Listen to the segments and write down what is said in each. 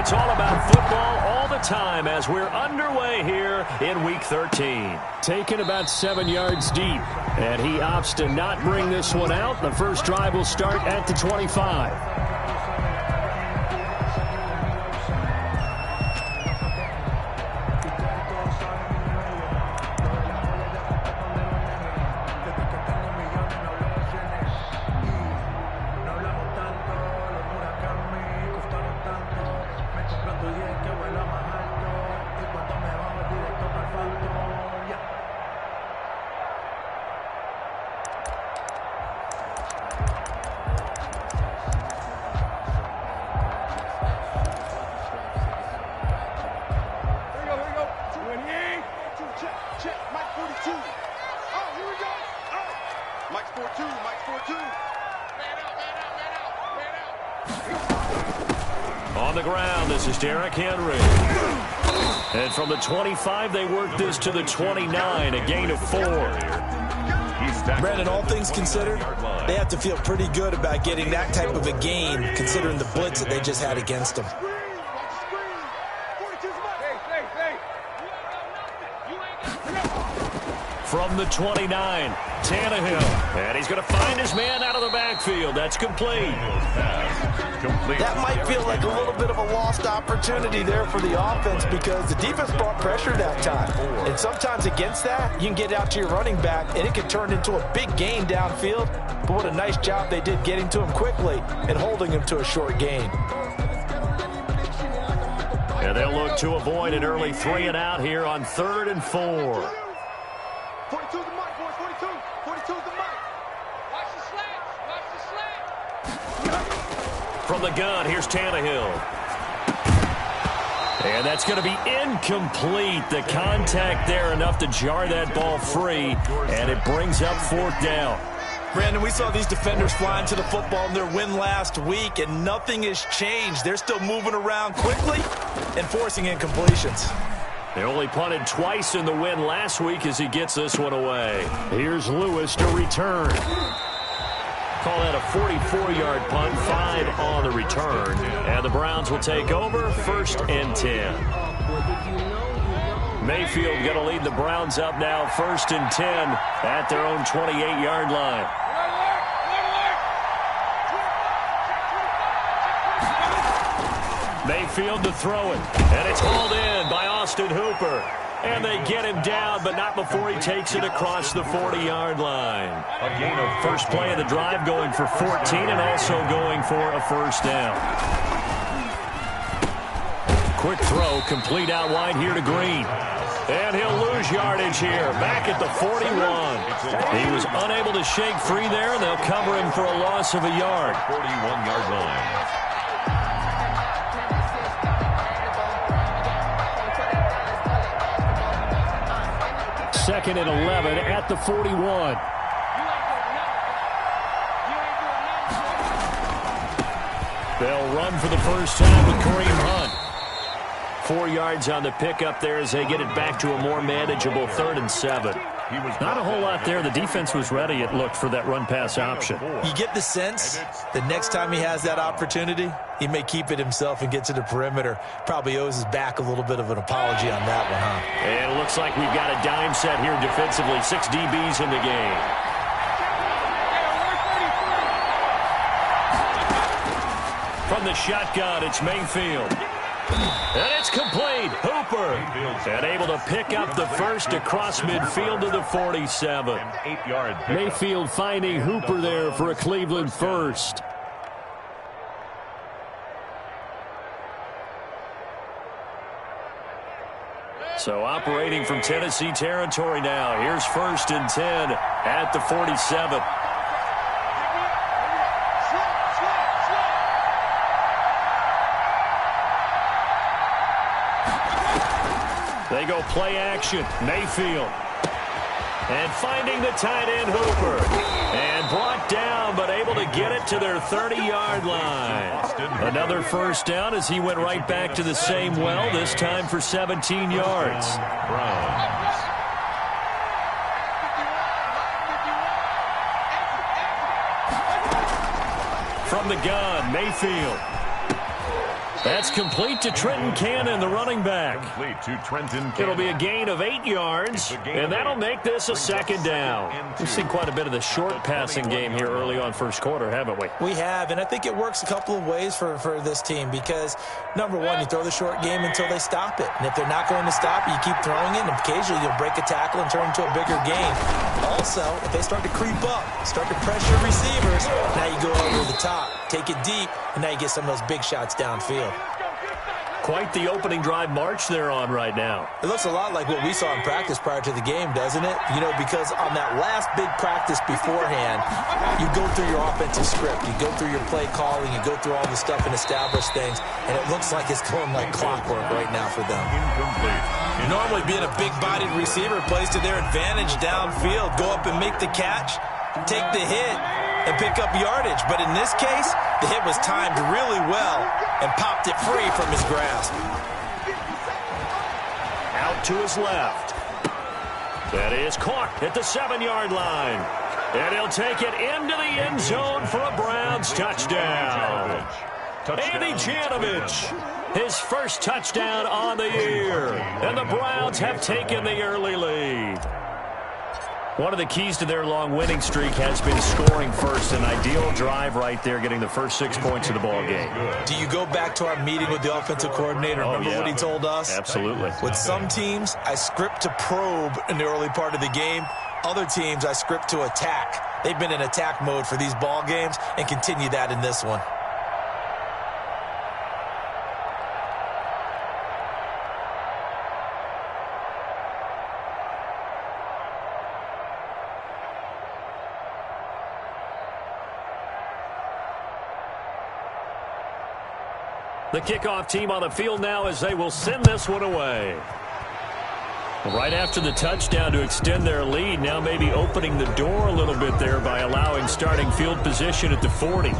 It's all about football all the time as we're underway here in Week 13. Taken about 7 yards deep, and he opts to not bring this one out. The first drive will start at the 25. And from the 25, they work this to the 29, a gain of 4. Brandon, all things considered, they have to feel pretty good about getting that type of a gain, considering the blitz that they just had against them. From the 29, Tannehill. And he's going to find his man out of the backfield. That's complete. That might feel like a little bit of a lost opportunity there for the offense because the defense brought pressure that time. And sometimes against that, you can get out to your running back, and it can turn into a big gain downfield. But what a nice job they did getting to him quickly and holding him to a short gain. And they'll look to avoid an early 3 and out here on 3rd and 4. 42 is the mark, boys. 42. 42 is the mark. Watch the slants. Watch the slants. From the gun, here's Tannehill. And that's going to be incomplete. The contact there enough to jar that ball free, and it brings up 4th down. Brandon, we saw these defenders flying to the football in their win last week, and nothing has changed. They're still moving around quickly and forcing incompletions. They only punted twice in the win last week as he gets this one away. Here's Lewis to return. Call that a 44-yard punt, 5 on the return. And the Browns will take over, 1st and 10. Mayfield going to lead the Browns up now, 1st and 10 at their own 28-yard line. Mayfield to throw it, and it's hauled in by Austin Hooper. And they get him down, but not before he takes it across the 40-yard line. A gain of first play of the drive going for 14 and also going for a 1st down. Quick throw, complete out wide here to Green. And he'll lose yardage here, back at the 41. He was unable to shake free there, and they'll cover him for a loss of a yard. 41-yard line. 2nd and 11 at the 41. They'll run for the first time with Kareem Hunt. 4 yards on the pickup there as they get it back to a more manageable 3rd and 7. Not a whole lot there. The defense was ready, it looked, for that run-pass option. You get the sense the next time he has that opportunity, he may keep it himself and get to the perimeter. Probably owes his back a little bit of an apology on that one, huh? And it looks like we've got a dime set here defensively. 6 DBs in the game. From the shotgun, it's Mayfield. And it's complete. Hooper. And able to pick up the first across midfield to the 47. Mayfield finding Hooper there for a Cleveland first. So operating from Tennessee territory now. Here's 1st and 10 at the 47. They go play action. Mayfield. And finding the tight end Hooper. And brought down, but able to get it to their 30-yard line. Another 1st down as he went right back to the same well, this time for 17 yards. From the gun, Mayfield. That's complete to Trenton Cannon, the running back. Complete to Trenton Cannon. It'll be a gain of 8 yards, and that'll make this a second down. We've seen quite a bit of the short passing game here early on first quarter, haven't we? We have, and I think it works a couple of ways for this team because, number one, you throw the short game until they stop it. And if they're not going to stop it, you keep throwing it, and occasionally you'll break a tackle and turn into a bigger gain. Also, if they start to creep up, start to pressure receivers, now you go over the top, take it deep, and now you get some of those big shots downfield. Quite the opening drive march they're on right now. It looks a lot like what we saw in practice prior to the game, doesn't it? You know, because on that last big practice beforehand, you go through your offensive script, you go through your play calling, you go through all the stuff and establish things, and it looks like it's going like clockwork right now for them. Incomplete. Normally being a big-bodied receiver plays to their advantage downfield, go up and make the catch, take the hit, and pick up yardage. But in this case, the hit was timed really well and popped it free from his grasp. Out to his left. That is caught at the 7-yard line. And he'll take it into the end zone for a Browns touchdown. Andy Janovich, his first touchdown on the year. And the Browns have taken the early lead. One of the keys to their long winning streak has been scoring first. An ideal drive right there, getting the first 6 points of the ball game. Do you go back to our meeting with the offensive coordinator? Remember what he told us? Absolutely. With some teams, I script to probe in the early part of the game. Other teams, I script to attack. They've been in attack mode for these ball games and continue that in this one. The kickoff team on the field now as they will send this one away. Right after the touchdown to extend their lead, now maybe opening the door a little bit there by allowing starting field position at the 40.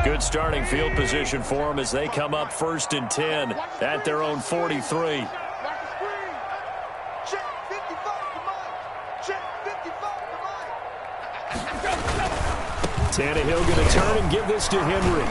Good starting field position for them as they come up 1st and 10 at their own 43. Tannehill going to turn and give this to Henry.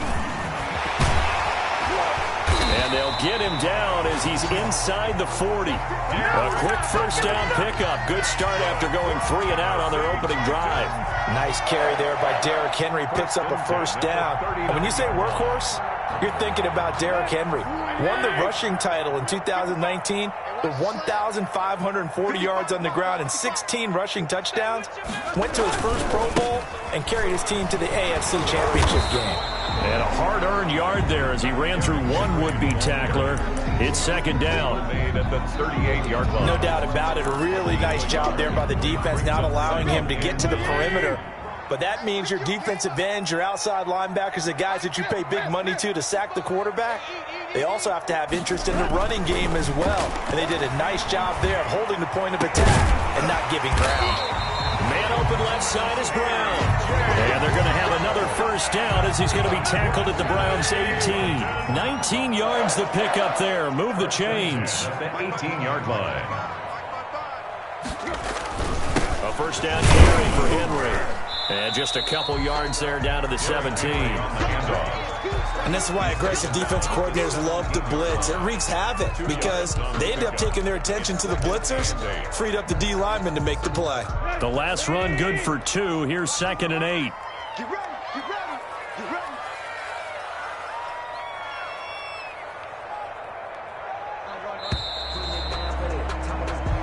And they'll get him down as he's inside the 40. A quick first down pickup. Good start after going 3 and out on their opening drive. Nice carry there by Derrick Henry. Picks up a first down. And when you say workhorse, you're thinking about Derrick Henry. Won the rushing title in 2019 with 1,540 yards on the ground and 16 rushing touchdowns. Went to his first Pro Bowl and carried his team to the AFC Championship game. And a hard-earned yard there as he ran through one would-be tackler. It's second down. Made at the 38-yard line. No doubt about it. A really nice job there by the defense, not allowing him to get to the perimeter. But that means your defensive ends, your outside linebackers, the guys that you pay big money to sack the quarterback, they also have to have interest in the running game as well. And they did a nice job there of holding the point of attack and not giving ground. Man open left side is Brown. And they're going to have another first down as he's going to be tackled at the Browns' 18. 19 yards the pickup there. Move the chains. At the 18-yard line. A first down carry for Henry. And just a couple yards there down to the 17. And this is why aggressive defense coordinators love to blitz. It wreaks havoc because they end up taking their attention to the blitzers, freed up the D lineman to make the play. The last run good for 2. Here's 2nd and 8. Get ready, get ready, get ready.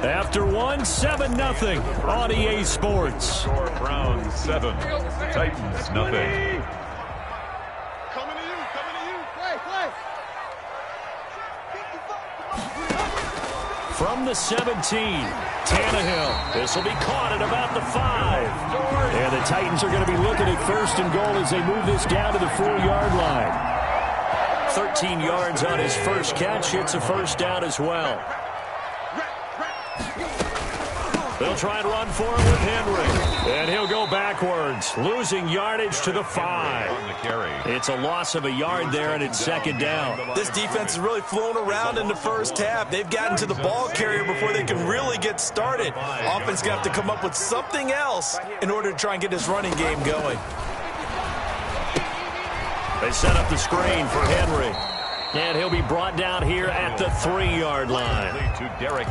After one, 7-0 on EA Sports. Score Browns 7, Titans nothing. Coming to you, coming to you. Play, play. From the 17, Tannehill. This will be caught at about the 5. And the Titans are going to be looking at 1st and goal as they move this down to the 4-yard line. 13 yards on his first catch. It's a first down as well. They'll try and run for it with Henry. And he'll go backwards, losing yardage to the 5. It's a loss of a yard there, and it's second down. This defense is really flown around in the first half. They've gotten to the ball carrier before they can really get started. Offense going to have to come up with something else in order to try and get this running game going. They set up the screen for Henry. And he'll be brought down here at the 3-yard line.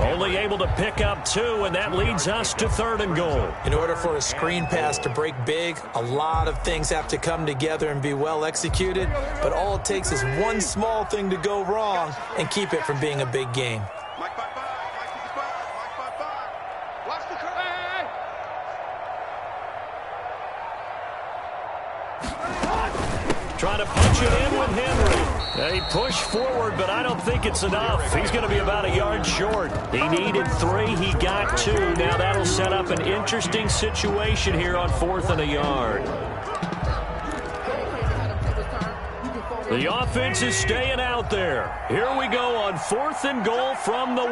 Only able to pick up 2, and that leads us to 3rd and goal. In order for a screen pass to break big, a lot of things have to come together and be well executed. But all it takes is one small thing to go wrong and keep it from being a big game. Trying to punch it in with Henry. They push forward, but I don't think it's enough. He's going to be about a yard short. He needed 3. He got 2. Now that'll set up an interesting situation here on 4th and a yard. The offense is staying out there. Here we go on 4th and goal from the 1.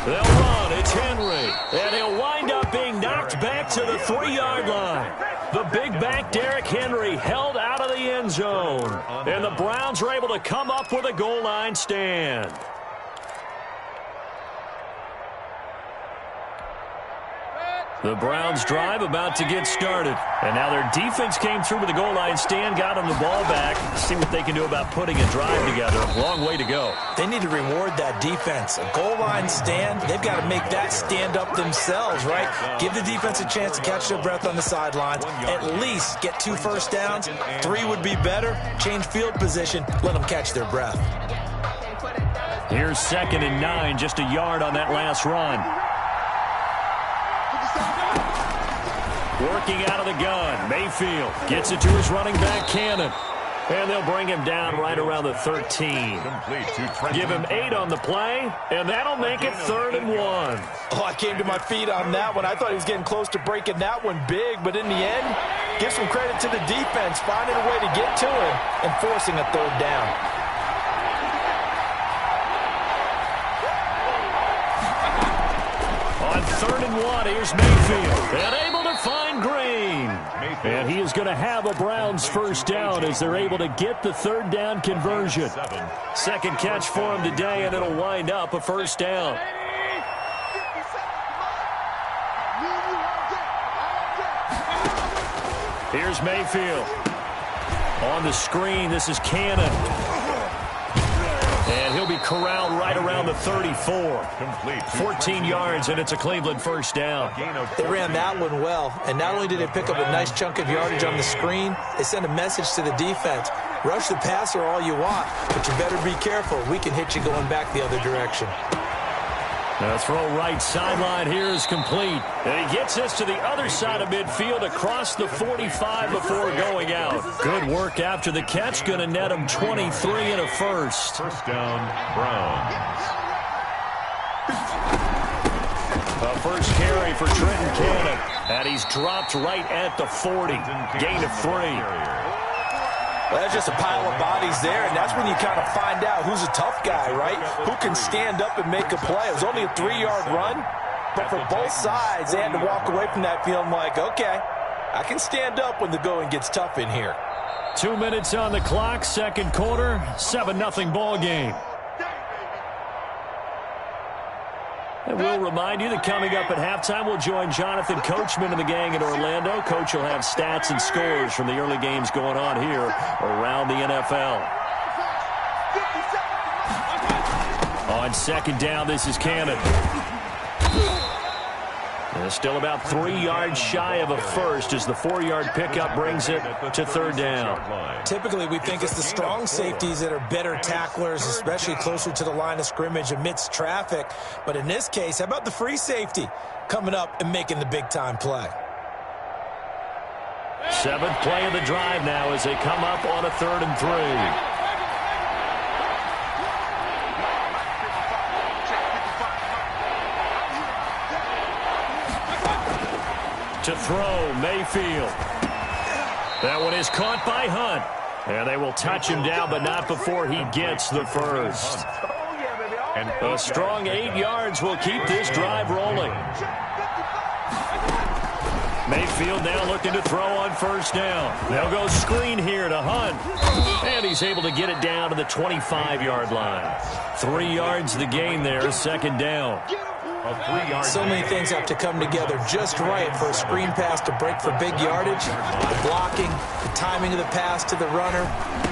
They'll run. It's Henry. And he'll wind up being knocked back to the 3-yard line. The big back Derrick Henry held out of the end zone. And the Browns are able to come up with a goal line stand. The Browns drive about to get started. And now their defense came through with the goal line stand, got them the ball back. See what they can do about putting a drive together. A long way to go. They need to reward that defense. A goal line stand, they've got to make that stand up themselves, right? Give the defense a chance to catch their breath on the sidelines. At least get 2 first downs. 3 would be better. Change field position. Let them catch their breath. Here's 2nd and 9, just a yard on that last run. Working out of the gun, Mayfield gets it to his running back, Cannon. And they'll bring him down right around the 13. Give him 8 on the play, and that'll make it 3rd and 1. Oh, I came to my feet on that one. I thought he was getting close to breaking that one big, but in the end, give some credit to the defense, finding a way to get to him and forcing a 3rd down. On 3rd and 1, here's Mayfield. And able to find Green. And he is going to have a Browns first down as they're able to get the 3rd down conversion. 2nd catch for him today, and it'll wind up a first down. Here's Mayfield. On the screen, this is Cannon. And he'll be corralled right around the 34. 14 yards, and it's a Cleveland first down. They ran that one well, and not only did they pick up a nice chunk of yardage on the screen, they sent a message to the defense. Rush the passer all you want, but you better be careful. We can hit you going back the other direction. The throw right sideline here is complete. And he gets us to the other side of midfield across the 45 before going out. Good work after the catch. Going to net him 23 and a first. First down, Browns. A first carry for Trenton Cannon. And he's dropped right at the 40. Gain of 3. Well, that's just a pile of bodies there, and that's when you kind of find out who's a tough guy, right? Who can stand up and make a play. It was only a 3-yard run, but for both sides, they had to walk away from that feeling like, okay, I can stand up when the going gets tough in here. 2 minutes on the clock, 2nd quarter, 7-0 ball game. And we'll remind you that coming up at halftime, we'll join Jonathan Coachman and the gang in Orlando. Coach will have stats and scores from the early games going on here around the NFL. On 2nd down, this is Cannon. And still about 3 yards shy of a first as the 4-yard pickup brings it to 3rd down. Typically, we think it's the strong safeties that are better tacklers, especially closer to the line of scrimmage amidst traffic. But in this case, how about the free safety coming up and making the big-time play? 7th play of the drive now as they come up on a 3rd and 3. To throw, Mayfield. That one is caught by Hunt. And they will touch him down, but not before he gets the first. A strong 8 yards will keep this drive rolling. Mayfield now looking to throw on first down. They'll go screen here to Hunt. And he's able to get it down to the 25-yard line. 3 yards the gain there, second down. So many things have to come together just right for a screen pass to break for big yardage. The blocking, the timing of the pass to the runner,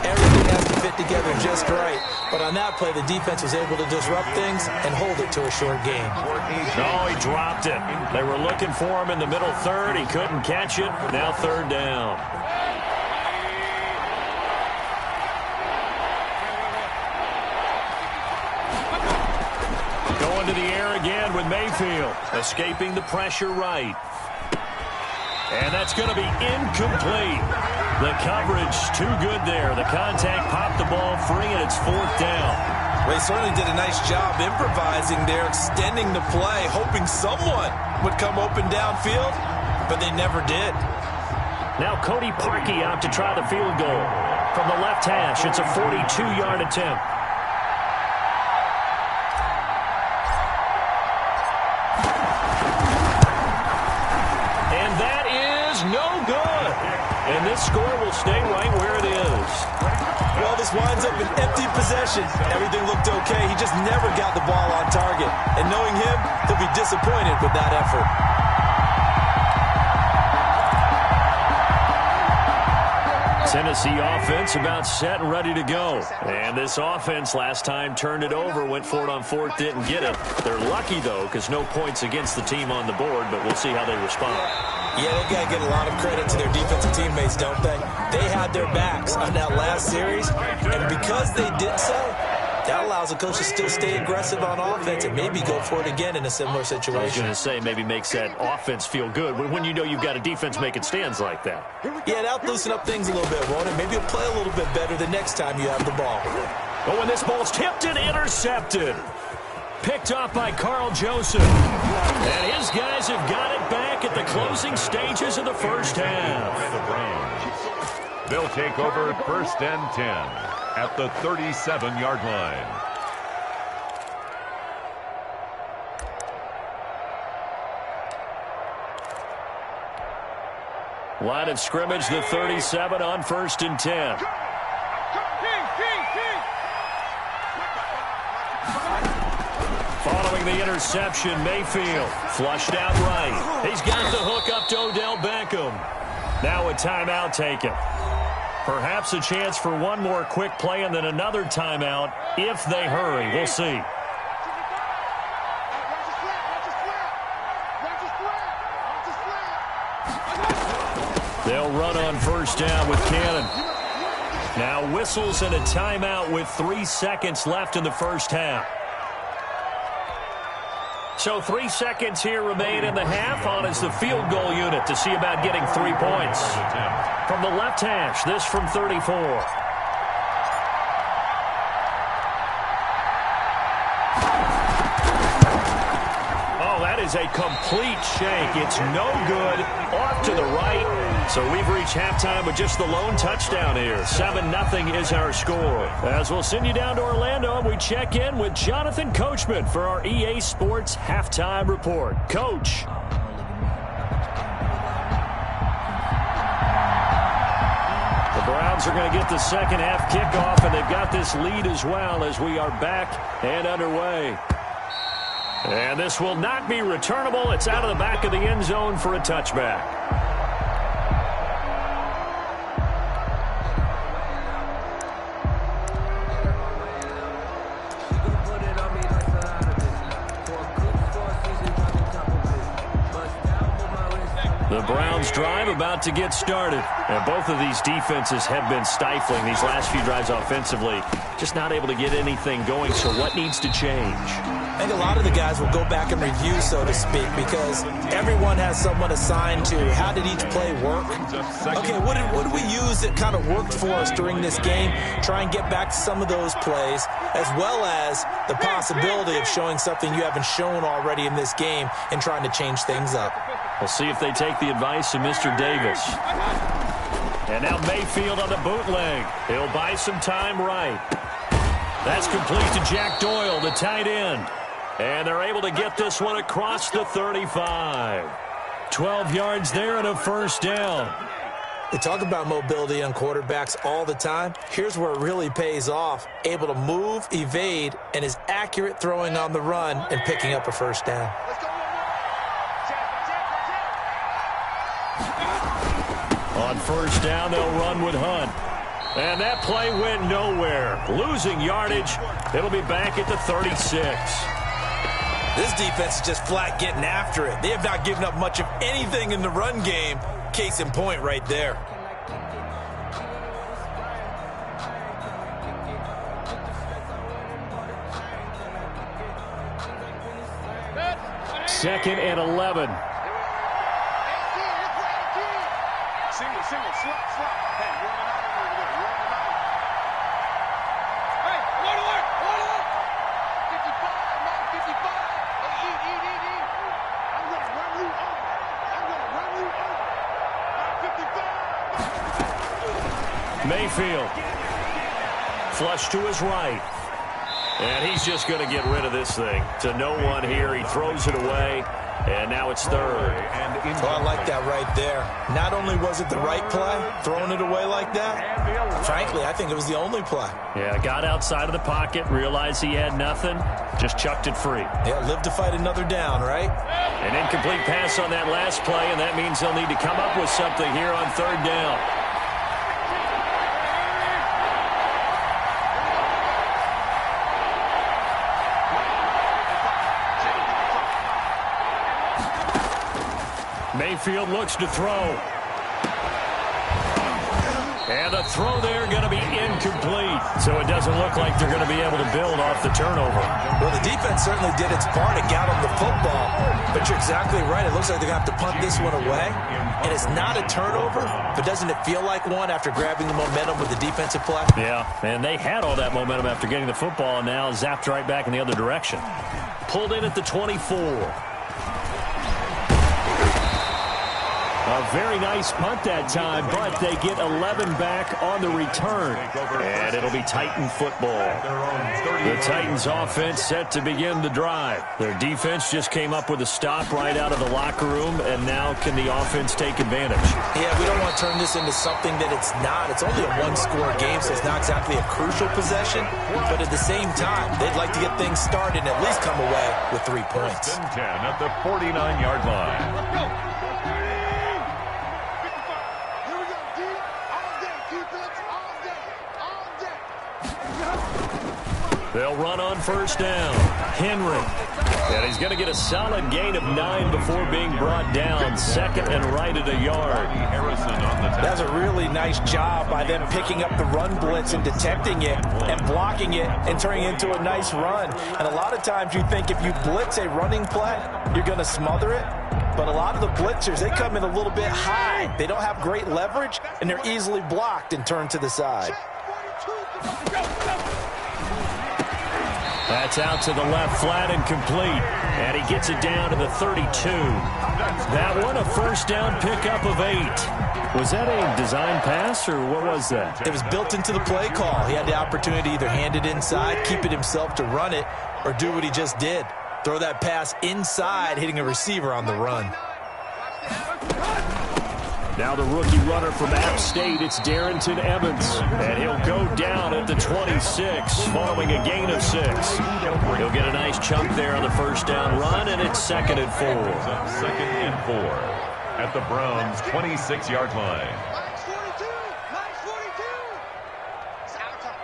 everything has to fit together just right. But on that play, the defense was able to disrupt things and hold it to a short gain. Oh, he dropped it. They were looking for him in the middle third. He couldn't catch it. Now third down. Going to the air again with Mayfield. Escaping the pressure right. And that's going to be incomplete. The coverage too good there. The contact popped the ball free, and it's fourth down. Well, he certainly did a nice job improvising there, extending the play, hoping someone would come open downfield, but they never did. Now Cody Parkey out to try the field goal. From the left hash, it's a 42-yard attempt. And this score will stay right where it is. Well, this winds up an empty possession. Everything looked okay. He just never got the ball on target. And knowing him, he'll be disappointed with that effort. Tennessee offense about set and ready to go. And this offense last time turned it over, went for it on fourth, didn't get it. They're lucky, though, because no points against the team on the board, but we'll see how they respond. Yeah, they've got to get a lot of credit to their defensive teammates, don't they? They had their backs on that last series, and because they did so, that allows the coach to still stay aggressive on offense and maybe go for it again in a similar situation. I was going to say maybe makes that offense feel good when you know you've got a defense making stands like that. Yeah, that'll loosen up things a little bit, won't it? Maybe you'll play a little bit better the next time you have the ball. Oh, and this ball's tipped and intercepted. Picked off by Carl Joseph. And his guys have got it back at the closing stages of the first half. They'll take over first and 10 at the 37-yard line. Line of scrimmage, the 37 on first and 10. Following the interception, Mayfield flushed out right. He's got the hook up to Odell Beckham. Now a timeout taken. Perhaps a chance for one more quick play and then another timeout if they hurry. We'll see. They'll run on first down with Cannon. Now whistles and a timeout with 3 seconds left in the first half. So 3 seconds here remain in the half. On is the field goal unit to see about getting 3 points. From the left hash, this from 34. Oh, that is a complete shank. It's no good. Off to the right. So we've reached halftime with just the lone touchdown here. 7-0 is our score. As we'll send you down to Orlando, and we check in with Jonathan Coachman for our EA Sports Halftime Report. Coach. The Browns are going to get the second half kickoff, and they've got this lead as well as we are back and underway. And this will not be returnable. It's out of the back of the end zone for a touchback. The Browns drive about to get started. And both of these defenses have been stifling these last few drives offensively. Just not able to get anything going, so what needs to change? I think a lot of the guys will go back and review, so to speak, because everyone has someone assigned to how did each play work. Okay, what did we use that kind of worked for us during this game? Try and get back to some of those plays, as well as the possibility of showing something you haven't shown already in this game and trying to change things up. We'll see if they take the advice of Mr. Davis. And now Mayfield on the bootleg. He'll buy some time right. That's complete to Jack Doyle, the tight end. And they're able to get this one across the 35. 12 yards there and a first down. They talk about mobility on quarterbacks all the time. Here's where it really pays off. Able to move, evade, and is accurate throwing on the run and picking up a first down. On first down, they'll run with Hunt. And that play went nowhere. Losing yardage. It'll be back at the 36. This defense is just flat getting after it. They have not given up much of anything in the run game. Case in point right there. Second and 11. Single, slot. Hey, warm it out over there. Warm it out. Hey, alert. 55, man, 55. Hey, eat. I'm going to run you over. I'm 55. Mayfield. Flush to his right. And he's just going to get rid of this thing. To no one here. He throws it away. And now it's third. Oh, I like that right there. Not only was it the right play, throwing it away like that, frankly, I think it was the only play. Yeah, got outside of the pocket, realized he had nothing, just chucked it free. Yeah, live to fight another down, right? An incomplete pass on that last play, and that means they'll need to come up with something here on third down. Mayfield looks to throw. And the throw there going to be incomplete. So it doesn't look like they're going to be able to build off the turnover. Well, the defense certainly did its part to get on the football. But you're exactly right. It looks like they're going to have to punt this one away. And it's not a turnover, but doesn't it feel like one after grabbing the momentum with the defensive play? Yeah, and they had all that momentum after getting the football, and now zapped right back in the other direction. Pulled in at the 24. A very nice punt that time, but they get 11 back on the return. And it'll be Titan football. The Titans offense set to begin the drive. Their defense just came up with a stop right out of the locker room, and now can the offense take advantage? Yeah, we don't want to turn this into something that it's not. It's only a one-score game, so it's not exactly a crucial possession. But at the same time, they'd like to get things started and at least come away with 3 points. 10 at the 49-yard line. Let's go. Here we go, D. All day, defense, all day. They'll run on first down. Henry. And he's going to get a solid gain of 9 before being brought down. Second and right at a yard. That's a really nice job by them picking up the run blitz and detecting it and blocking it and turning it into a nice run. And a lot of times you think if you blitz a running play, you're going to smother it. But a lot of the blitzers, they come in a little bit high. They don't have great leverage, and they're easily blocked and turned to the side. That's out to the left, flat and complete. And he gets it down to the 32. That one a first down pickup of 8. Was that a design pass, or what was that? It was built into the play call. He had the opportunity to either hand it inside, keep it himself to run it, or do what he just did. Throw that pass inside, hitting a receiver on the run. Now the rookie runner from App State, it's Darrington Evans. And he'll go down at the 26, following a gain of 6. He'll get a nice chunk there on the first down run, and it's 2nd and 4. 2nd and 4 at the Browns' 26-yard line. Max 42. It's our time,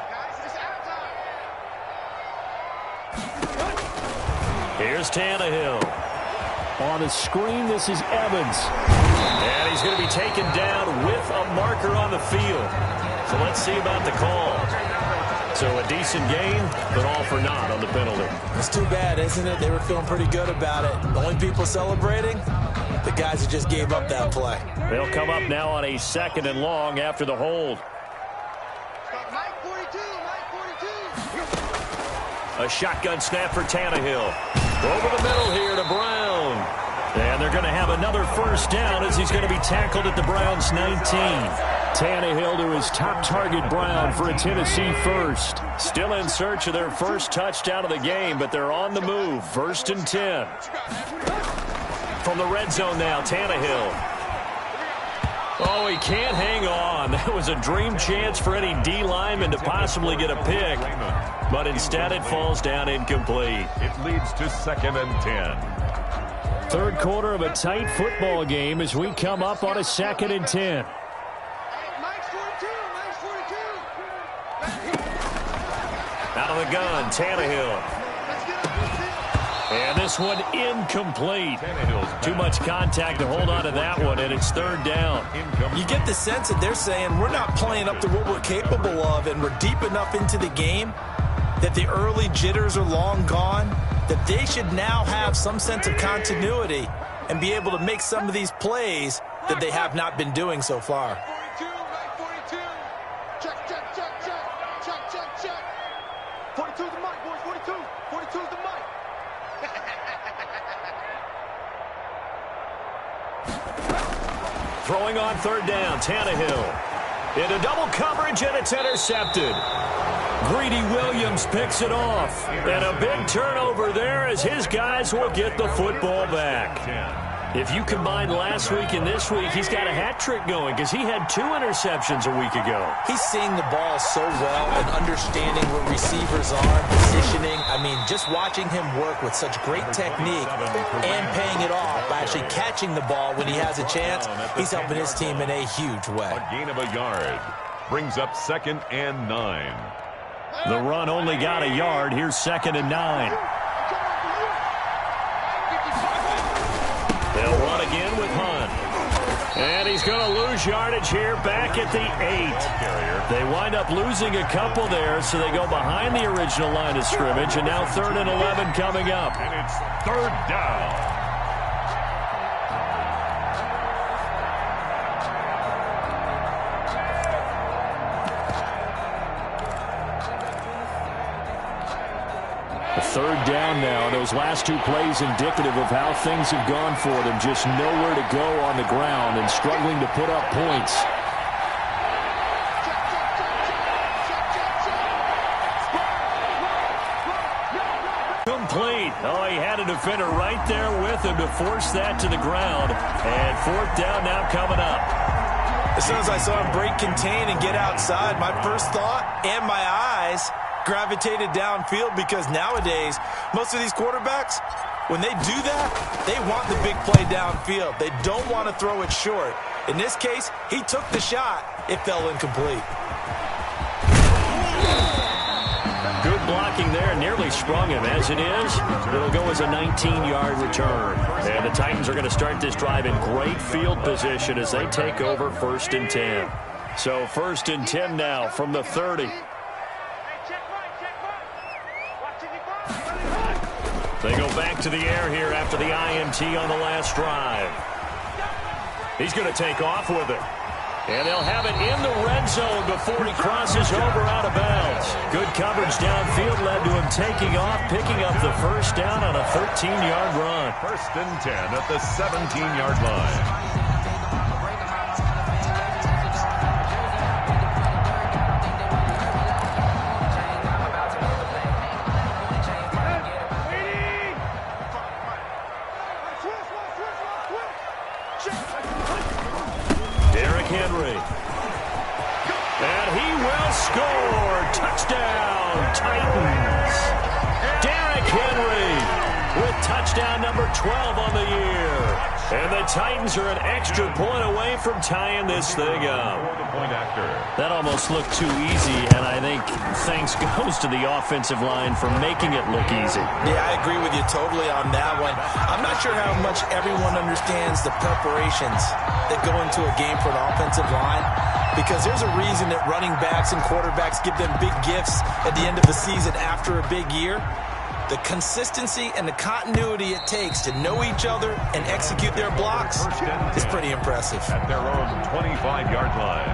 guys. It's our time. Here's Tannehill. On the screen, this is Evans. And he's going to be taken down with a marker on the field. So let's see about the call. So a decent gain, but all for naught on the penalty. It's too bad, isn't it? They were feeling pretty good about it. The only people celebrating, the guys who just gave up that play. They'll come up now on a 2nd and long after the hold. Mike 42. A shotgun snap for Tannehill. Over the middle here to Brown. And they're going to have another first down as he's going to be tackled at the Browns' 19. Tannehill to his top target, Brown, for a Tennessee first. Still in search of their first touchdown of the game, but they're on the move. 1st and 10. From the red zone now, Tannehill. Oh, he can't hang on. That was a dream chance for any D lineman to possibly get a pick. But instead it falls down incomplete. It leads to 2nd and 10. Third quarter of a tight football game as we come up on a 2nd and 10. Out of the gun, Tannehill. And this one incomplete. Too much contact to hold on to that one, and it's 3rd down. You get the sense that they're saying we're not playing up to what we're capable of, and we're deep enough into the game that the early jitters are long gone, that they should now have some sense of continuity and be able to make some of these plays that they have not been doing so far. 42, check, check, check, check, check, check, check. 42's the mic, boys, 42. 42's the mic. Throwing on 3rd down, Tannehill. Into double coverage, and it's intercepted. Greedy Williams picks it off. And a big turnover there as his guys will get the football back. If you combine last week and this week, he's got a hat trick going because he had 2 interceptions a week ago. He's seeing the ball so well and understanding where receivers are, positioning. I mean, just watching him work with such great technique and paying it off by actually catching the ball when he has a chance, he's helping his team in a huge way. A gain of a yard brings up 2nd and 9. The run only got a yard. Here's 2nd and 9. They'll run again with Hunt. And he's going to lose yardage here back at the 8. They wind up losing a couple there, so they go behind the original line of scrimmage, and now 3rd and 11 coming up. And it's 3rd down. A 3rd down now. Those last 2 plays indicative of how things have gone for them. Just nowhere to go on the ground and struggling to put up points. Complete. Oh, he had a defender right there with him to force that to the ground. And 4th down now coming up. As soon as I saw him break contain and get outside, my first thought and my eyes gravitated downfield, because nowadays most of these quarterbacks, when they do that, they want the big play downfield. They don't want to throw it short. In this case, he took the shot. It fell incomplete. Good blocking there. Nearly sprung him. As it is, it'll go as a 19-yard return. And the Titans are going to start this drive in great field position as they take over 1st and 10. So 1st and 10 now from the 30. They go back to the air here after the INT on the last drive. He's going to take off with it. And they'll have it in the red zone before he crosses over out of bounds. Good coverage downfield led to him taking off, picking up the 1st down on a 13-yard run. 1st and 10 at the 17-yard line. Henry. And he will score. Touchdown, Titans. Derrick Henry with touchdown number 12 on the year. And the Titans are an extra point away from tying this thing up. That almost looked too easy, and I think thanks goes to the offensive line for making it look easy. Yeah, I agree with you totally on that one. I'm not sure how much everyone understands the preparations that go into a game for an offensive line, because there's a reason that running backs and quarterbacks give them big gifts at the end of the season after a big year. The consistency and the continuity it takes to know each other and execute their blocks is pretty impressive. At their own 25-yard line.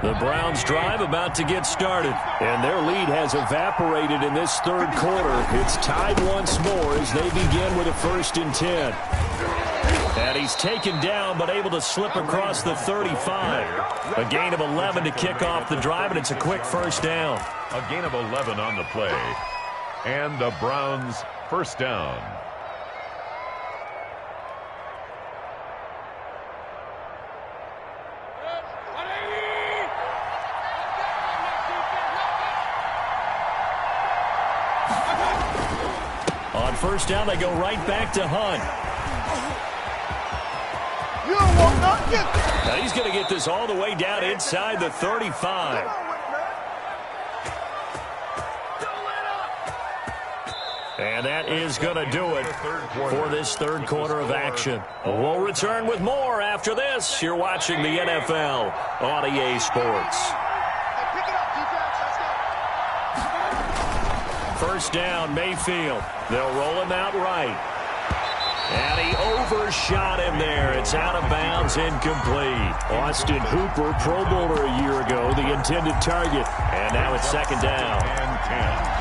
The Browns' drive about to get started, and their lead has evaporated in this third quarter. It's tied once more as they begin with a 1st and 10. And he's taken down but able to slip across the 35. A gain of 11 to kick off the drive, and it's a quick 1st down. A gain of 11 on the play. And the Browns' 1st down. On 1st down, they go right back to Hunt. You will not get this. Now he's going to get this all the way down inside the 35. And that is going to do it for this third quarter of action. We'll return with more after this. You're watching the NFL on EA Sports. Pick it up, defense. Let's go. 1st down, Mayfield. They'll roll him out right. And he overshot him there. It's out of bounds, incomplete. Austin Hooper, Pro Bowler a year ago, the intended target. And now it's 2nd down. And 10.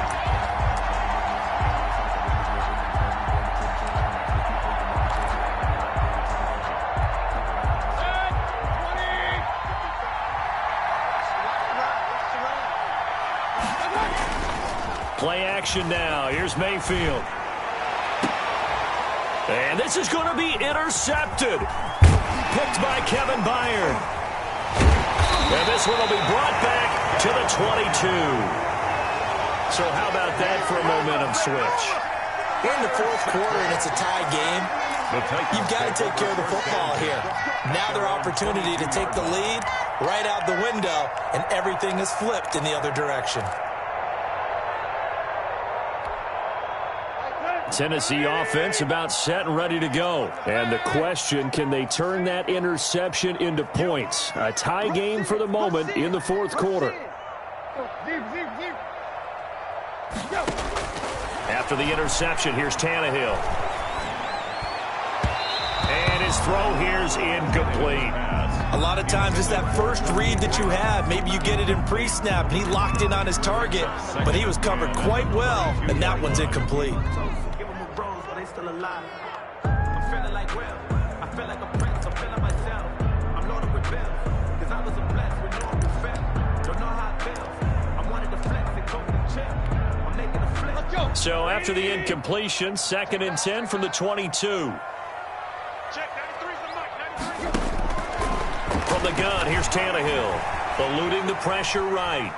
Play action now. Here's Mayfield. And this is going to be intercepted. Picked by Kevin Byard. And this one will be brought back to the 22. So how about that for a momentum switch? We're in the 4th quarter, and it's a tie game. You've got to take care of the football here. Now their opportunity to take the lead right out the window, and everything is flipped in the other direction. Tennessee offense about set and ready to go. And the question, can they turn that interception into points? A tie game for the moment in the 4th quarter. After the interception, here's Tannehill. And his throw here's incomplete. A lot of times it's that first read that you have. Maybe you get it in pre-snap, and he locked in on his target, but he was covered quite well, and that one's incomplete. Still alive. I'm feeling like Will. I feel like a prince. I'm feeling myself. I'm loaded with bills. Cause I was a blessed with no respect. Don't know how it feels. I wanted to flex and go to the chip. I'm making a flip. Let's go. So after the incompletion, 2nd and 10 from the 22. Check 93's the mic. 93. From the gun, here's Tannehill. Eluding the pressure right.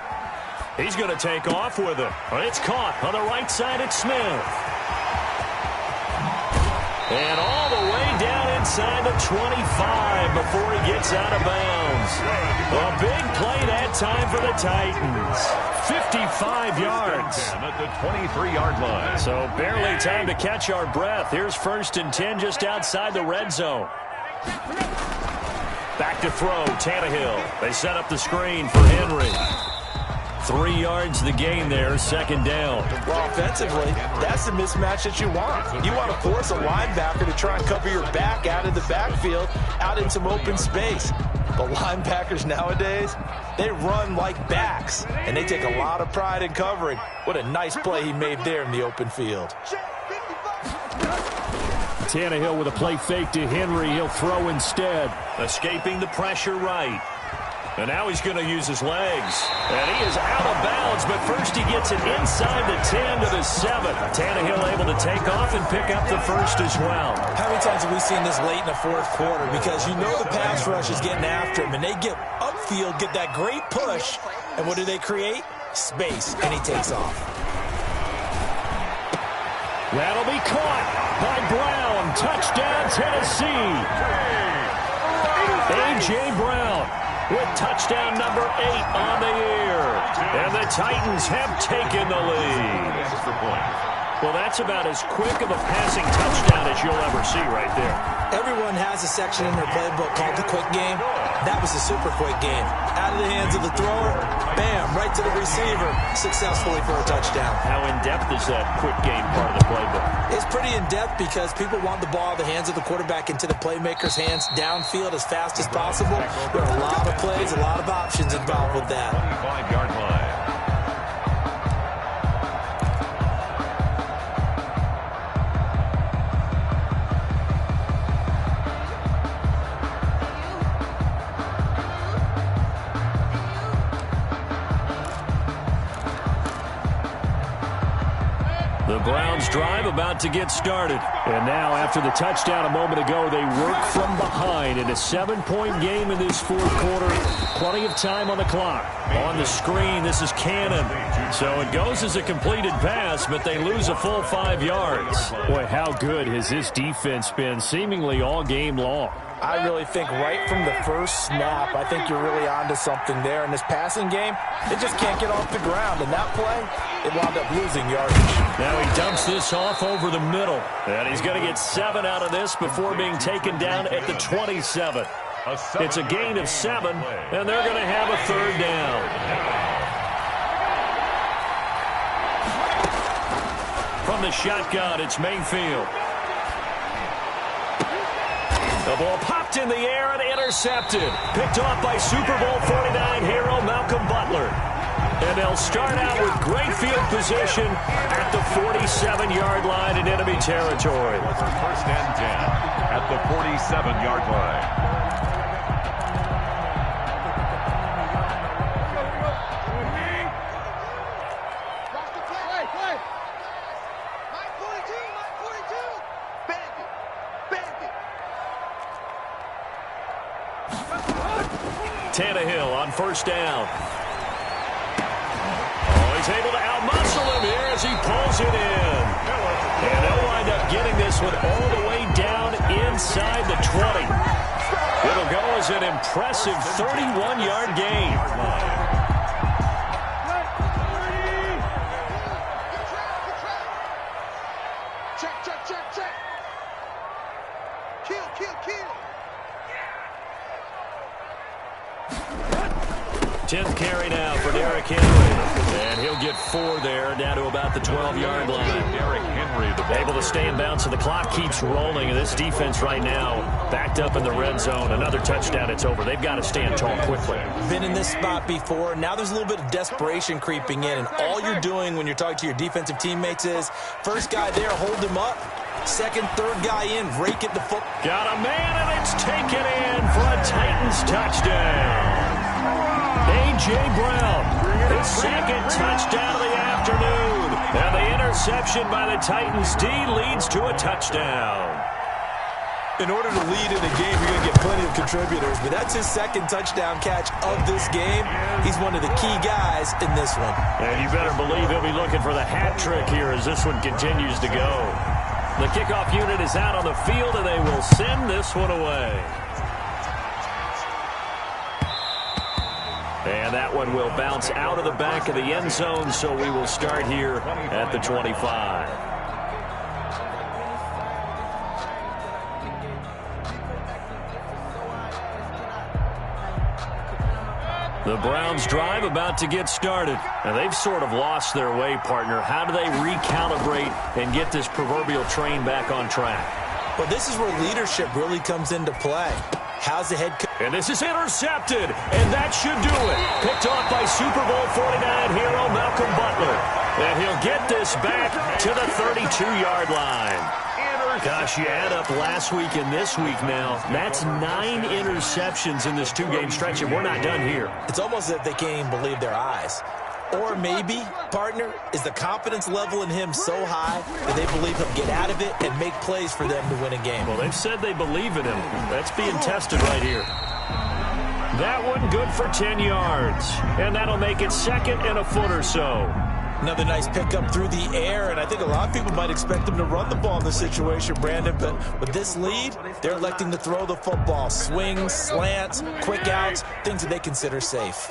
He's going to take off with it. It's caught on the right side at Smith. And all the way down inside the 25 before he gets out of bounds. A big play that time for the Titans. 55 yards. At the 23-yard line. So barely time to catch our breath. Here's 1st and 10 just outside the red zone. Back to throw, Tannehill. They set up the screen for Henry. 3 yards the gain there, 2nd down. Well, offensively, that's the mismatch that you want. You want to force a linebacker to try and cover your back out of the backfield, out in some open space. The linebackers nowadays, they run like backs, and they take a lot of pride in covering. What a nice play he made there in the open field. Tannehill with a play fake to Henry. He'll throw instead. Escaping the pressure right. And now he's going to use his legs. And he is out of bounds, but first he gets it inside the 10 to the 7. Tannehill able to take off and pick up the 1st as well. How many times have we seen this late in the 4th quarter? Because you know the pass rush is getting after him, and they get upfield, get that great push, and what do they create? Space, and he takes off. That'll be caught by Brown. Touchdown, Tennessee. A.J. Brown with touchdown number 8 on the year. And the Titans have taken the lead. Well, that's about as quick of a passing touchdown as you'll ever see right there. Everyone has a section in their playbook called the quick game. That was a super quick game. Out of the hands of the thrower, bam, right to the receiver, successfully for a touchdown. How in-depth is that quick game part of the playbook? It's pretty in-depth because people want the ball out of the hands of the quarterback into the playmaker's hands downfield as fast as possible. There are a lot of plays, a lot of options involved with that. 25-yard line. The Browns drive about to get started. And now, after the touchdown a moment ago, they work from behind in a 7-point game in this fourth quarter. Plenty of time on the clock. On the screen, this is Cannon. So it goes as a completed pass, but they lose a full 5 yards. Boy, how good has this defense been seemingly all game long? I really think right from the first snap, I think you're really onto something there. In this passing game, it just can't get off the ground. And that play, it wound up losing yardage. Now he dumps this off over the middle. And he's going to get 7 out of this before being taken down at the 27. It's a gain of 7, and they're going to have a 3rd down. From the shotgun, it's Mayfield. The ball popped in the air and intercepted. Picked off by Super Bowl 49 hero Malcolm Butler. And they'll start out with great field position at the 47-yard line in enemy territory. First and 10 at the 47-yard line. Tannehill on first down. Oh, he's able to outmuscle him here as he pulls it in. And they'll wind up getting this one all the way down inside the 20. It'll go as an impressive 31-yard gain. Check. Kill. 10th carry now for Derrick Henry. And he'll get 4 there, down to about the 12-yard line. Derrick Henry, able to stay in bounds, so the clock keeps rolling. And this defense right now backed up in the red zone. Another touchdown, it's over. They've got to stand tall quickly. Been in this spot before. Now there's a little bit of desperation creeping in. And all you're doing when you're talking to your defensive teammates is, first guy there, hold him up. Second, third guy in, rake it to foot. Got a man, and it's taken in for a Titans touchdown. A.J. Brown, his second touchdown of the afternoon. And the interception by the Titans D leads to a touchdown. In order to lead in a game, you're going to get plenty of contributors, but that's his second touchdown catch of this game. He's one of the key guys in this one. And you better believe he'll be looking for the hat trick here as this one continues to go. The kickoff unit is out on the field, and they will send this one away. And that one will bounce out of the back of the end zone, so we will start here at the 25. The Browns drive about to get started. And they've sort of lost their way, partner. How do they recalibrate and get this proverbial train back on track? Well, this is where leadership really comes into play. How's the head coach? And this is intercepted, and that should do it. Picked off by Super Bowl 49 hero Malcolm Butler. And he'll get this back to the 32-yard line. Gosh, you add up last week and this week now. That's 9 interceptions in this 2-game stretch, and we're not done here. It's almost as if they can't even believe their eyes. Or maybe, partner, is the confidence level in him so high that they believe he'll get out of it and make plays for them to win a game. Well, they've said they believe in him. That's being tested right here. That one good for 10 yards. And that'll make it second and a foot or so. Another nice pickup through the air, and I think a lot of people might expect them to run the ball in this situation, Brandon, but with this lead, they're electing to throw the football. Swings, slants, quick outs, things that they consider safe.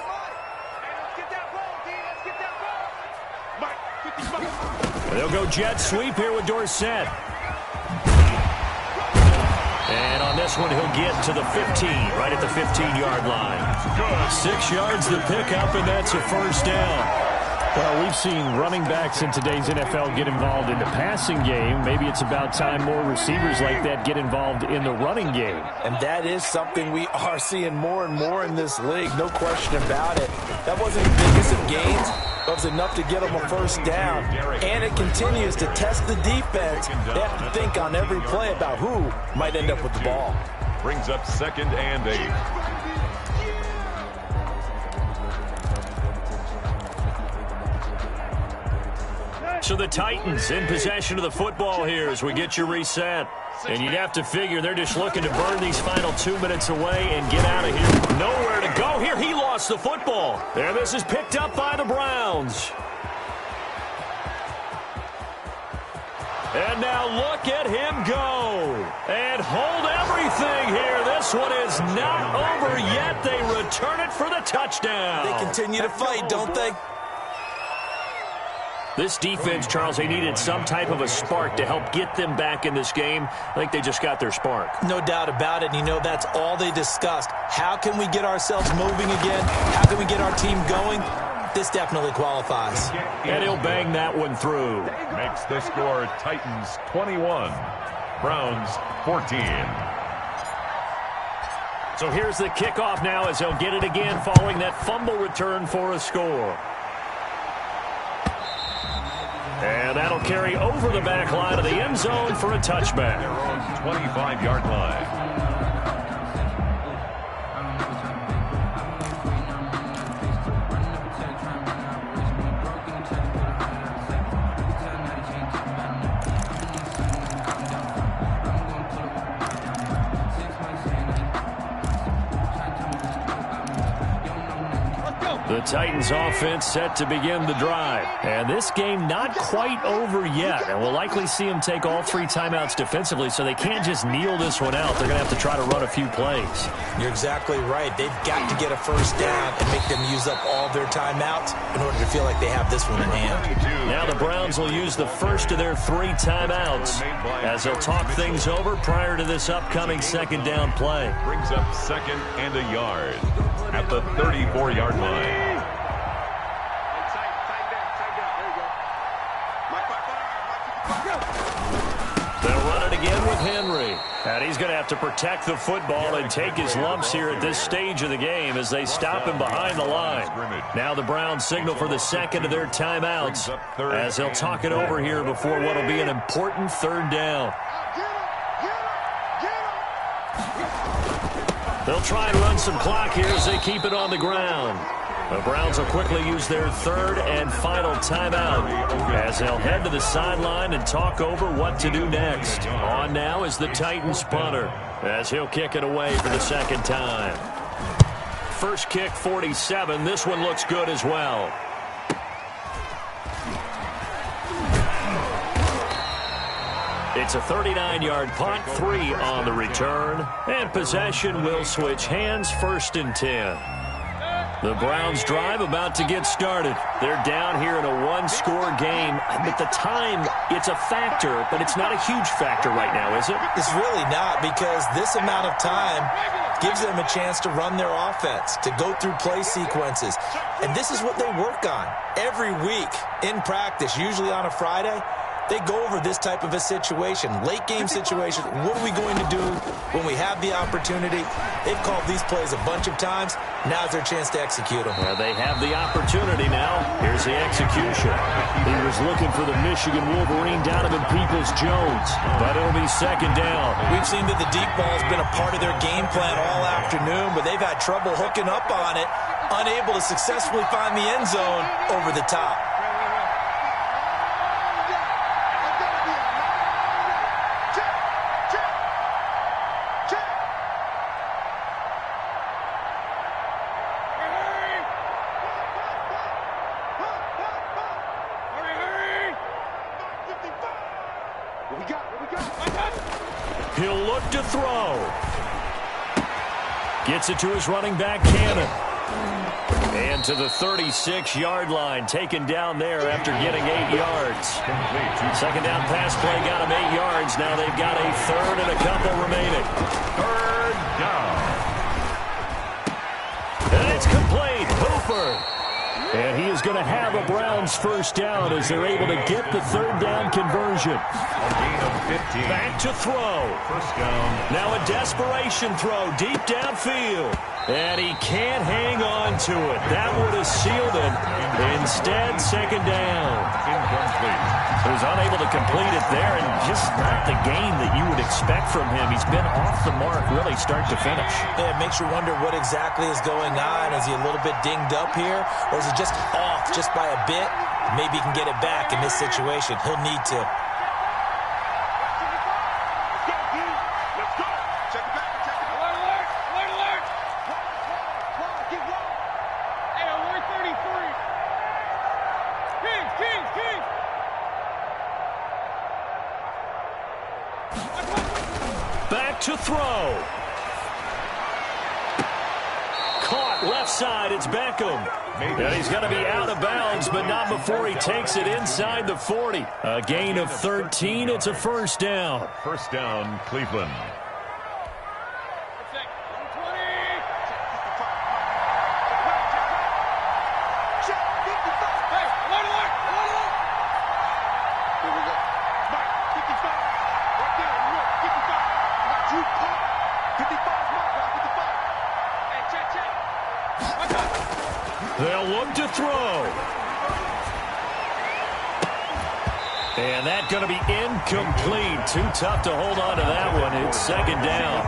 They'll go jet sweep here with Dorsett. And on this one, he'll get to the 15, right at the 15-yard line. 6 yards to pick up, and that's a first down. Well, we've seen running backs in today's NFL get involved in the passing game. Maybe it's about time more receivers like that get involved in the running game. And that is something we are seeing more and more in this league, no question about it. That wasn't the biggest of gains, but it was enough to get them a first down. And it continues to test the defense. They have to think on every play about who might end up with the ball. Brings up 2nd and 8. So the Titans in possession of the football here as we get you reset. And you'd have to figure they're just looking to burn these final 2 minutes away and get out of here. Nowhere to go here. He lost the football. And this is picked up by the Browns. And now look at him go. And hold everything here. This one is not over yet. They return it for the touchdown. They continue to fight, don't they? This defense, Charles, they needed some type of a spark to help get them back in this game. I think they just got their spark. No doubt about it. And you know, that's all they discussed. How can we get ourselves moving again? How can we get our team going? This definitely qualifies. And he'll bang that one through. Makes the score Titans 21, Browns 14. So here's the kickoff now as they'll get it again following that fumble return for a score. And that'll carry over the back line of the end zone for a touchback. Their own 25-yard line. The Titans offense set to begin the drive. And this game not quite over yet. And we'll likely see them take all 3 timeouts defensively, so they can't just kneel this one out. They're going to have to try to run a few plays. You're exactly right. They've got to get a first down and make them use up all their timeouts in order to feel like they have this one in hand. Now the Browns will use the first of their 3 timeouts as they'll talk things over prior to this upcoming 2nd down play. Brings up 2nd and a yard at the 34-yard line. They'll run it again with Henry. And he's going to have to protect the football and take his lumps here at this stage of the game as they stop him behind the line. Now the Browns signal for the 2nd of their timeouts as they'll talk it over here before what will be an important 3rd down. They'll try and run some clock here as they keep it on the ground. The Browns will quickly use their 3rd and final timeout as they'll head to the sideline and talk over what to do next. On now is the Titans punter as he'll kick it away for the 2nd time. First kick 47. This one looks good as well. It's a 39-yard punt, 3 on the return, and possession will switch hands, 1st and 10. The Browns drive about to get started. They're down here in a 1-score game. But the time, it's a factor, but it's not a huge factor right now, is it? It's really not, because this amount of time gives them a chance to run their offense, to go through play sequences. And this is what they work on every week in practice, usually on a Friday. They go over this type of a situation, late game situation. What are we going to do when we have the opportunity? They've called these plays a bunch of times. Now's their chance to execute them. Well, they have the opportunity now. Here's the execution. He was looking for the Michigan Wolverine, Donovan Peoples-Jones, but it'll be 2nd down. We've seen that the deep ball has been a part of their game plan all afternoon, but they've had trouble hooking up on it, unable to successfully find the end zone over the top. He'll look to throw. Gets it to his running back, Cannon. And to the 36-yard line, taken down there after getting 8 yards. Second down pass play got him 8 yards. Now they've got a third and a couple remaining. Third down. And it's complete. Hooper. And he is going to have a Browns first down as they're able to get the third down conversion. A gain of 15. Back to throw. First down. Now a desperation throw deep downfield. And he can't hang on to it. That would have sealed it. Instead, second down. Incomplete. He was unable to complete it there, and just not the game that you would expect from him. He's been off the mark really start to finish. Yeah, it makes you wonder what exactly is going on. Is he a little bit dinged up here, or is he just off just by a bit? Maybe he can get it back in this situation. He'll need to. Back to throw. Caught left side. It's Beckham. And he's going to be out of bounds, but not before he takes it inside the 40. A gain of 13. It's a first down. First down, Cleveland. They'll look to throw. And that's going to be incomplete. Too tough to hold on to that one. It's second down.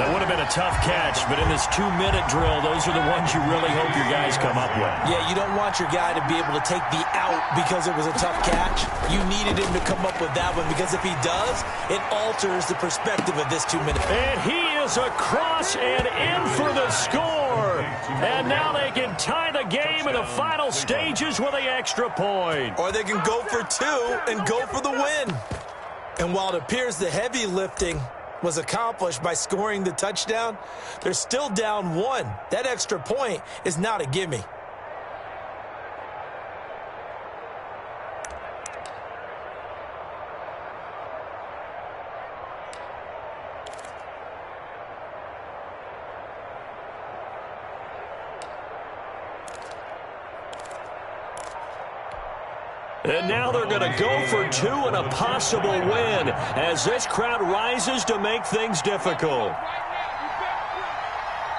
That would have been a tough catch, but in this 2-minute drill, those are the ones you really hope your guys come up with. Yeah, you don't want your guy to be able to take the out because it was a tough catch. You needed him to come up with that one because if he does, it alters the perspective of this 2 minutes. And he is across and in for the score. And now they can tie the game in the final stages with the extra point. Or they can go for 2 and go for the win. And while it appears the heavy lifting was accomplished by scoring the touchdown, they're still down 1. That extra point is not a gimme. And now they're going to go for 2 and a possible win as this crowd rises to make things difficult.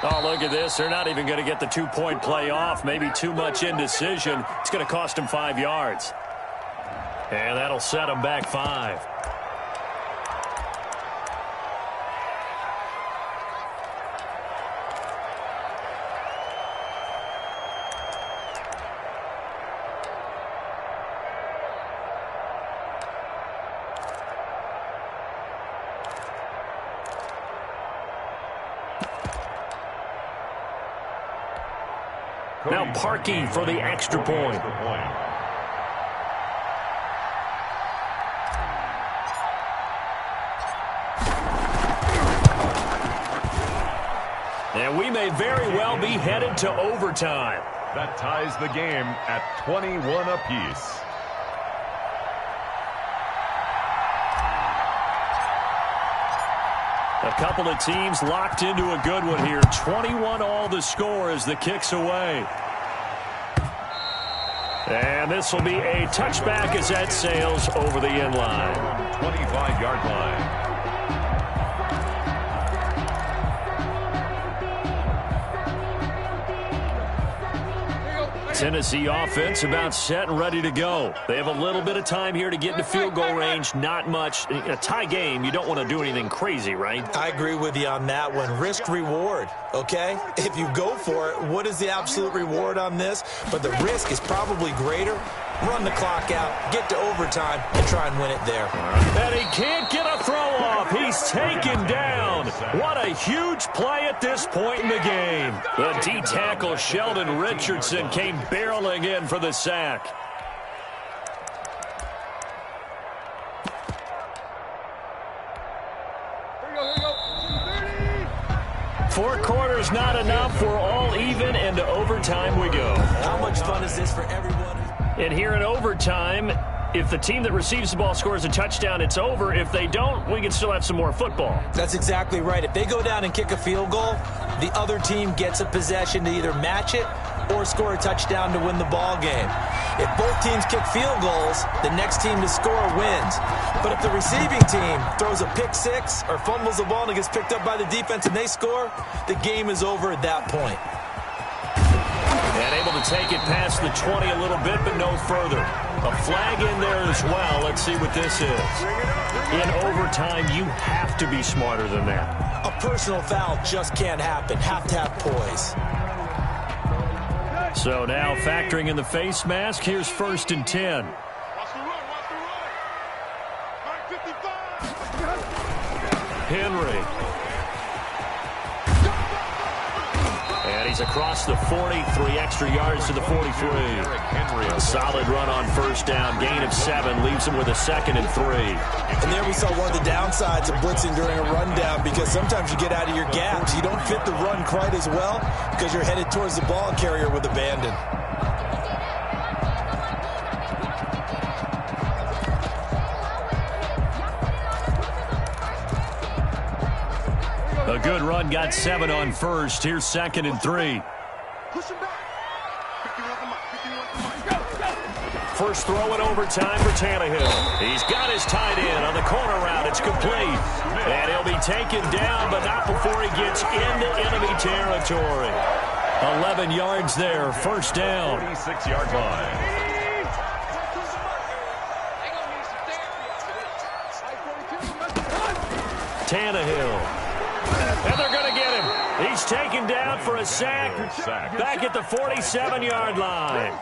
Oh, look at this. They're not even going to get the 2-point play off. Maybe too much indecision. It's going to cost them 5 yards. And that'll set them back 5. Now Parkey for the extra point. And we may very well be headed to overtime. That ties the game at 21 apiece. A couple of teams locked into a good one here. 21 all the score as the kick's away. And this will be a touchback as that sails over the end line. 25-yard line. Tennessee offense about set and ready to go. They have a little bit of time here to get into field goal range. Not much. In a tie game, you don't want to do anything crazy, right? I agree with you on that one. Risk reward, okay? If you go for it, what is the absolute reward on this? But the risk is probably greater. Run the clock out, get to overtime, and try and win it there. And he can't get a throw off. He's taken down. What a huge play at this point in the game. The D-tackle Sheldon Richardson came barreling in for the sack. 4 quarters not enough. We're all even, and to overtime we go. How much fun is this for everyone? And here in overtime, if the team that receives the ball scores a touchdown, it's over. If they don't, we can still have some more football. That's exactly right. If they go down and kick a field goal, the other team gets a possession to either match it or score a touchdown to win the ball game. If both teams kick field goals, the next team to score wins. But if the receiving team throws a pick six or fumbles the ball and it gets picked up by the defense and they score, the game is over at that point. And able to take it past the 20 a little bit, but no further. A flag in there as well. Let's see what this is. In overtime, you have to be smarter than that. A personal foul just can't happen. Have to have poise. So now factoring in the face mask, here's 1st and 10. Watch the run, watch the run. 55. Henry. And he's across the 40, 3 extra yards to the 43. A solid run on 1st down, gain of 7, leaves him with a 2nd and 3. And there we saw one of the downsides of blitzing during a rundown, because sometimes you get out of your gaps. You don't fit the run quite as well because you're headed towards the ball carrier with abandon. A good run, got 7 on 1st. Here's 2nd and 3. Push him back. 51 to Mike. 51 to Mike. Go, go. First throw in overtime for Tannehill. He's got his tight end on the corner route. It's complete. And he'll be taken down, but not before he gets into enemy territory. 11 yards there, 1st down. 46-yard line. Tannehill. And they're going to get him. He's taken down for a sack back at the 47-yard line.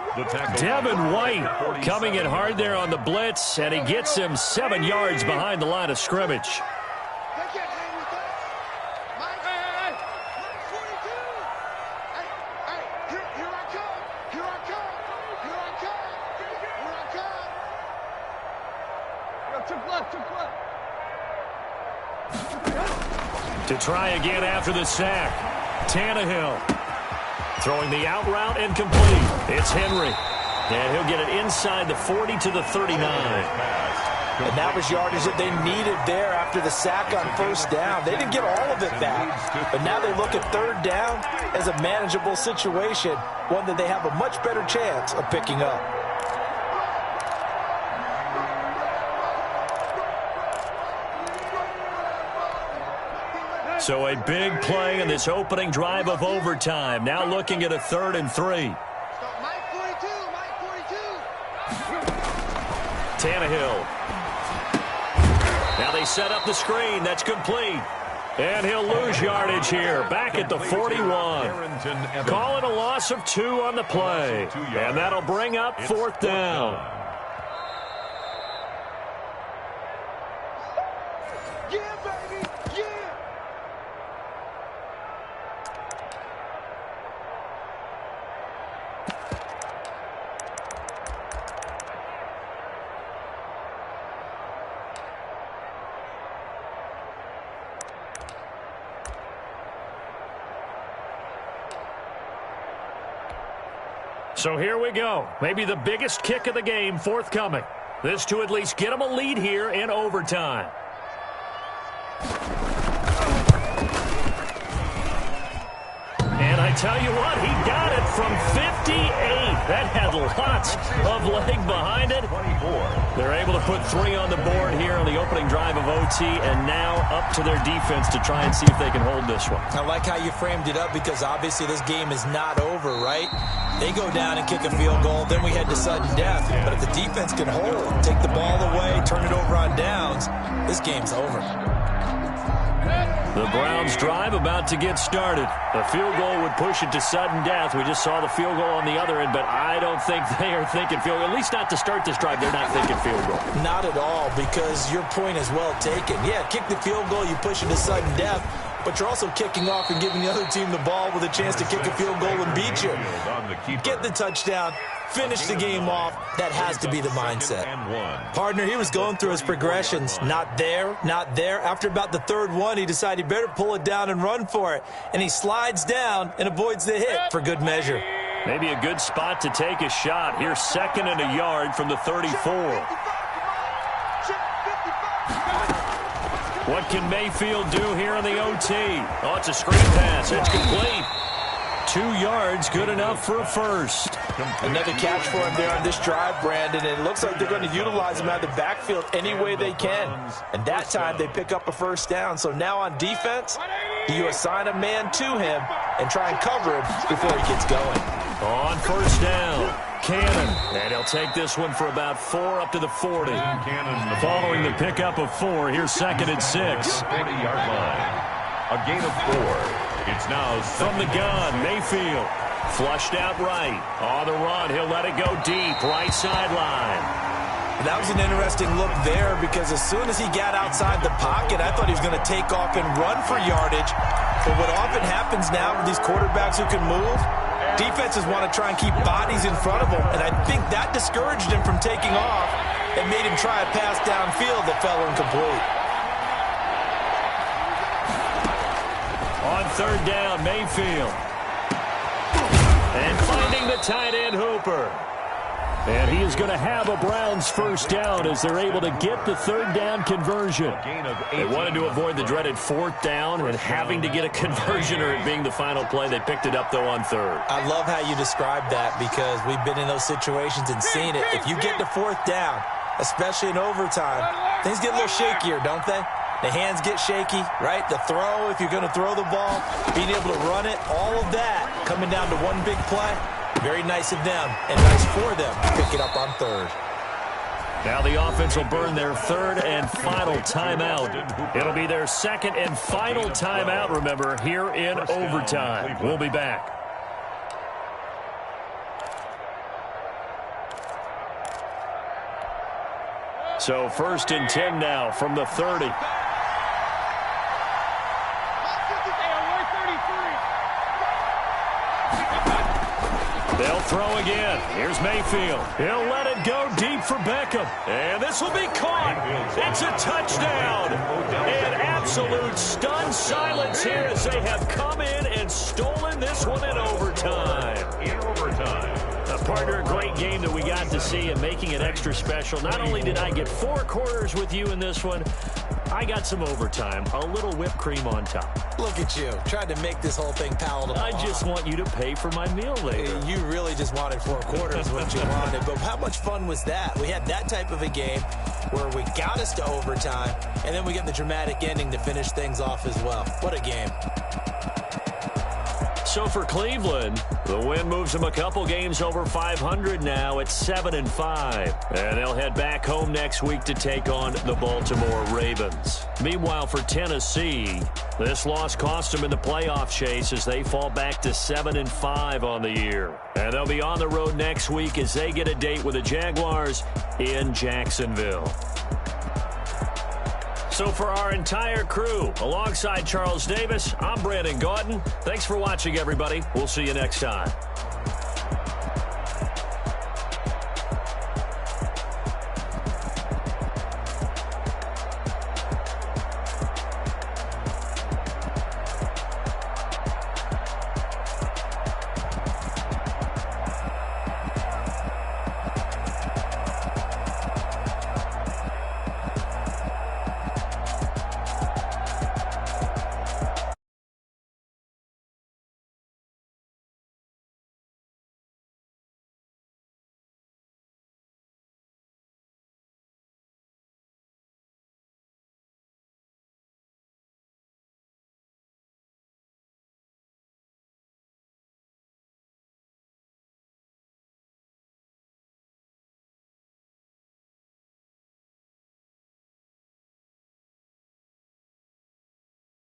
Devin White coming in hard there on the blitz, and he gets him 7 yards behind the line of scrimmage. To try again after the sack. Tannehill throwing the out route and complete. It's Henry. And he'll get it inside the 40 to the 39. And that was yardage that they needed there after the sack on 1st down. They didn't get all of it back. But now they look at 3rd down as a manageable situation, one that they have a much better chance of picking up. So a big play in this opening drive of overtime. Now looking at a 3rd and 3. Tannehill. Now they set up the screen. That's complete. And he'll lose yardage here. Back at the 41. Calling a loss of 2 on the play. And that'll bring up 4th down. So here we go. Maybe the biggest kick of the game forthcoming. This to at least get them a lead here in overtime. And I tell you what, he got it from 58. That had lots of leg behind it. They're able to put 3 on the board here on the opening drive of OT, and now up to their defense to try and see if they can hold this one. I like how you framed it up, because obviously this game is not over, right? They go down and kick a field goal, then we head to sudden death. But if the defense can hold, take the ball away, turn it over on downs, this game's over. The Browns drive about to get started. A field goal would push it to sudden death. We just saw the field goal on the other end, but I don't think they are thinking field goal. At least not to start this drive. They're not thinking field goal. Not at all, because your point is well taken. Yeah, kick the field goal, you push it to sudden death. but you're also kicking off and giving the other team the ball with a chance to kick a field goal and beat you. Get the touchdown, finish the game off. That has to be the mindset. Partner, he was going through his progressions. Not there, not there. After about the third one, he decided he better pull it down and run for it. And he slides down and avoids the hit for good measure. Maybe a good spot to take a shot. Here's 2nd and a yard from the 34. What can Mayfield do here in the OT? Oh, it's a screen pass. It's complete. 2 yards, good enough for a first. Another catch for him there on this drive, Brandon, and it looks like they're going to utilize him out of the backfield any way they can. And that time they pick up a first down. So now on defense, you assign a man to him and try and cover him before he gets going. On first down, Cannon. And he'll take this one for about 4 up to the 40. Following the pickup of 4, here's 2nd and 6. 40-yard line. A gain of 4. It's now from the gun, Mayfield. Flushed out right. On the run, he'll let it go deep, right sideline. That was an interesting look there because as soon as he got outside the pocket, I thought he was going to take off and run for yardage. But what often happens now with these quarterbacks who can move, defenses want to try and keep bodies in front of them. And I think that discouraged him from taking off and made him try a pass downfield that fell incomplete. On 3rd down, Mayfield. And finding the tight end, Hooper. And he is going to have a Browns first down as they're able to get the 3rd down conversion. They wanted to avoid the dreaded 4th down and having to get a conversion or it being the final play. They picked it up, though, on 3rd. I love how you described that because we've been in those situations and seen it. If you get to 4th down, especially in overtime, things get a little shakier, don't they? The hands get shaky, right? The throw, if you're going to throw the ball, being able to run it, all of that coming down to one big play. Very nice of them and nice for them to pick it up on 3rd. Now the offense will burn their 3rd and final timeout. It'll be their 2nd and final timeout, remember, here in overtime. We'll be back. So 1st and 10 now from the 30. They'll throw again. Here's Mayfield. He'll let it go deep for Beckham. And this will be caught. It's a touchdown. And absolute stunned silence here as they have come in and stolen this one in overtime. Partner, a great game that we got to see and making it extra special. Not only did I get 4 quarters with you in this one, I got some overtime, a little whipped cream on top. Look at you, tried to make this whole thing palatable. I just want you to pay for my meal later. You really just wanted 4 quarters, what you wanted. But how much fun was that? We had that type of a game where we got us to overtime, and then we get the dramatic ending to finish things off as well. What a game. So for Cleveland, the win moves them a couple games over 500 now at 7-5. And they'll head back home next week to take on the Baltimore Ravens. Meanwhile, for Tennessee, this loss cost them in the playoff chase as they fall back to 7-5 on the year. And they'll be on the road next week as they get a date with the Jaguars in Jacksonville. So for our entire crew, alongside Charles Davis, I'm Brandon Gautin. Thanks for watching, everybody. We'll see you next time.